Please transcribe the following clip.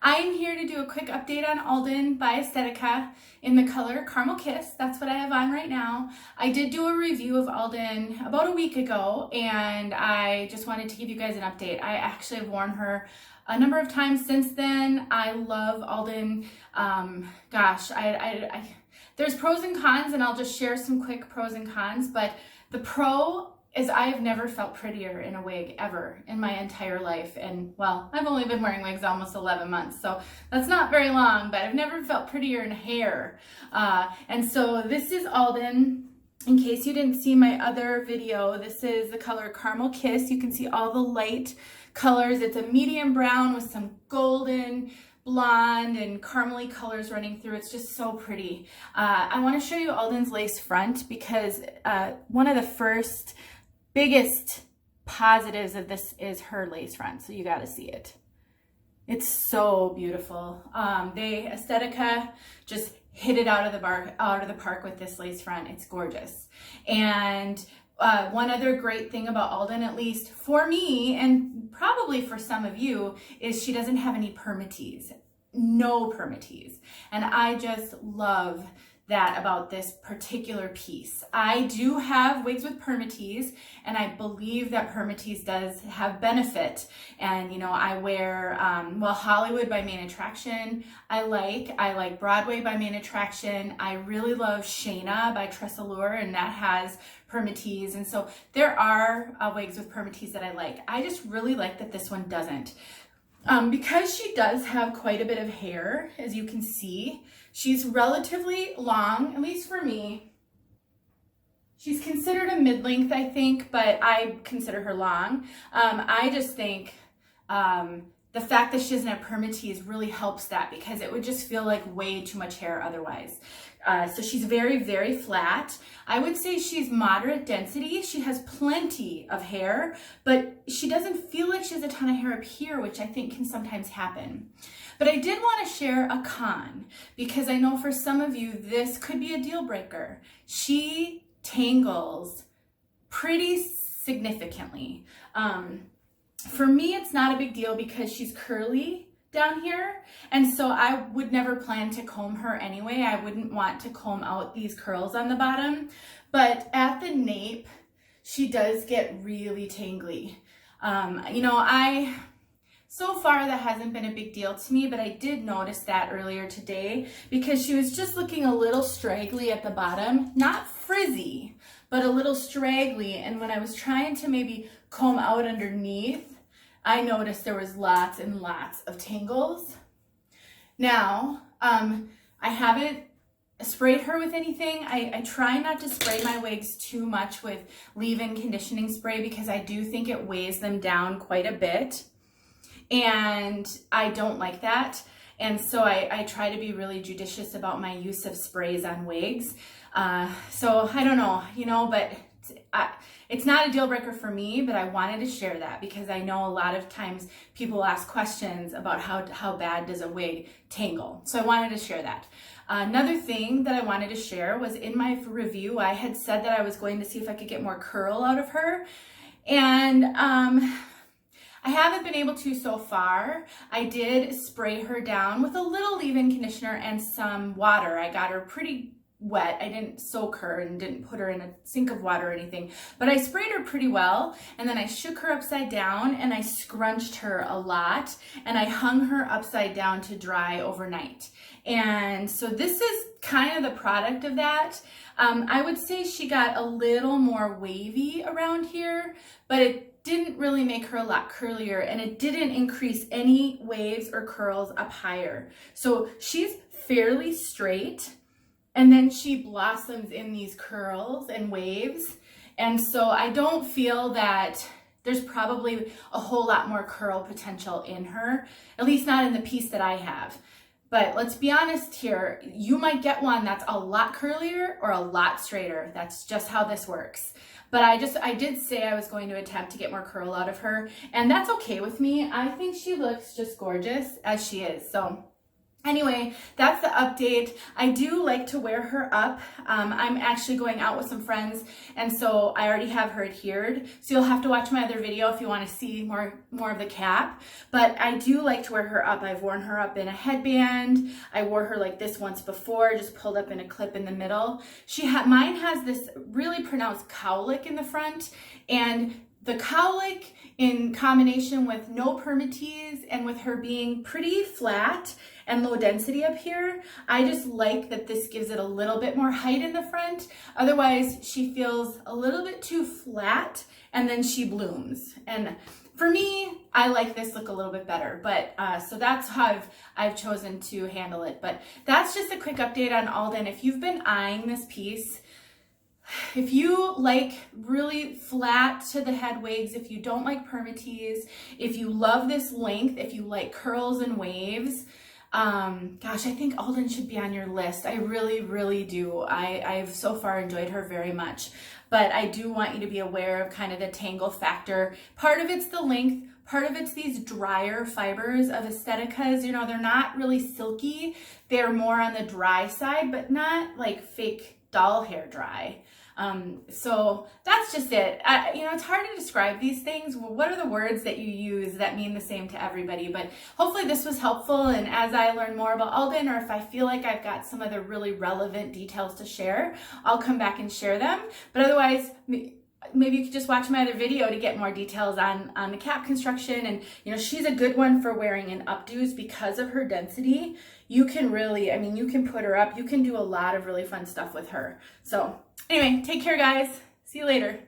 I'm here to do a quick update on Alden by Estetica in the color Caramel Kiss. That's what I have on right now. I did do a review of Alden about a week ago, and I just wanted to give you guys an update. I actually have worn her a number of times since then. I love Alden. There's pros and cons, and I'll just share some quick pros and cons, but the pro is I have never felt prettier in a wig ever in my entire life. And well, I've only been wearing wigs almost 11 months, so that's not very long, but I've never felt prettier in hair. And so this is Alden. In case you didn't see my other video, this is the color Caramel Kiss. You can see all the light colors. It's a medium brown with some golden, blonde, and caramely colors running through. It's just so pretty. I want to show you Alden's lace front because one of the first biggest positives of this is her lace front, so you got to see it. It's so beautiful. Estetica just hit it out of the park with this lace front. It's gorgeous. And one other great thing about Alden, at least for me and probably for some of you, is she doesn't have any permatease. No permatease. And I just love that about this particular piece. I do have wigs with permatease, and I believe that permatease does have benefit. And you know, I wear Hollywood by Main Attraction. I like Broadway by Main Attraction. I really love Shayna by Tressalure, and that has permatease. And so there are wigs with permatease that I like. I just really like that this one doesn't. Because she does have quite a bit of hair, as you can see, she's relatively long, at least for me. She's considered a mid-length, I think, but I consider her long. I just think the fact that she doesn't have permatease really helps that, because it would just feel like way too much hair otherwise. So she's very, very flat. I would say she's moderate density. She has plenty of hair, but she doesn't feel like she has a ton of hair up here, which I think can sometimes happen. But I did want to share a con, because I know for some of you, this could be a deal breaker. She tangles pretty significantly. For me, it's not a big deal because she's curly down here, and so I would never plan to comb her anyway. I wouldn't want to comb out these curls on the bottom, but at the nape, she does get really tangly. So far that hasn't been a big deal to me, but I did notice that earlier today because she was just looking a little straggly at the bottom, not frizzy, but a little straggly. And when I was trying to maybe comb out underneath, I noticed there was lots and lots of tangles. Now, I haven't sprayed her with anything. I try not to spray my wigs too much with leave-in conditioning spray because I do think it weighs them down quite a bit. And I don't like that. And so I try to be really judicious about my use of sprays on wigs. So I don't know, but it's not a deal breaker for me, but I wanted to share that because I know a lot of times people ask questions about how bad does a wig tangle. So I wanted to share that. Another thing that I wanted to share was in my review, I had said that I was going to see if I could get more curl out of her. And I haven't been able to so far. I did spray her down with a little leave-in conditioner and some water. I got her pretty wet. I didn't soak her and didn't put her in a sink of water or anything, but I sprayed her pretty well, and then I shook her upside down and I scrunched her a lot, and I hung her upside down to dry overnight. And so this is kind of the product of that. I would say she got a little more wavy around here, but it didn't really make her a lot curlier, and it didn't increase any waves or curls up higher. So she's fairly straight, and then she blossoms in these curls and waves. And so I don't feel that there's probably a whole lot more curl potential in her, at least not in the piece that I have. But let's be honest here, you might get one that's a lot curlier or a lot straighter. That's just how this works. But I did say I was going to attempt to get more curl out of her, and that's okay with me. I think she looks just gorgeous as she is. So Anyway, that's the update. I do like to wear her up. I'm actually going out with some friends, and so I already have her adhered. So you'll have to watch my other video if you want to see more of the cap. But I do like to wear her up. I've worn her up in a headband. I wore her like this once before, just pulled up in a clip in the middle. Mine has this really pronounced cowlick in the front, and the cowlick in combination with no permatease and with her being pretty flat and low density up here, I just like that this gives it a little bit more height in the front. Otherwise, she feels a little bit too flat and then she blooms. And for me, I like this look a little bit better, but so that's how I've chosen to handle it. But that's just a quick update on Alden. If you've been eyeing this piece, if you like really flat to the head wigs, if you don't like permatease, if you love this length, if you like curls and waves, gosh, I think Alden should be on your list. I really, really do. I've so far enjoyed her very much, but I do want you to be aware of kind of the tangle factor. Part of it's the length, part of it's these drier fibers of Esteticas. You know, they're not really silky. They're more on the dry side, but not like fake doll hair dry. So that's just it. You know, it's hard to describe these things. What are the words that you use that mean the same to everybody? But hopefully this was helpful. And as I learn more about Alden, or if I feel like I've got some other really relevant details to share, I'll come back and share them. But otherwise, maybe you could just watch my other video to get more details on the cap construction. And, you know, she's a good one for wearing in updos because of her density. You can really, I mean, you can put her up. You can do a lot of really fun stuff with her. So anyway, take care, guys. See you later.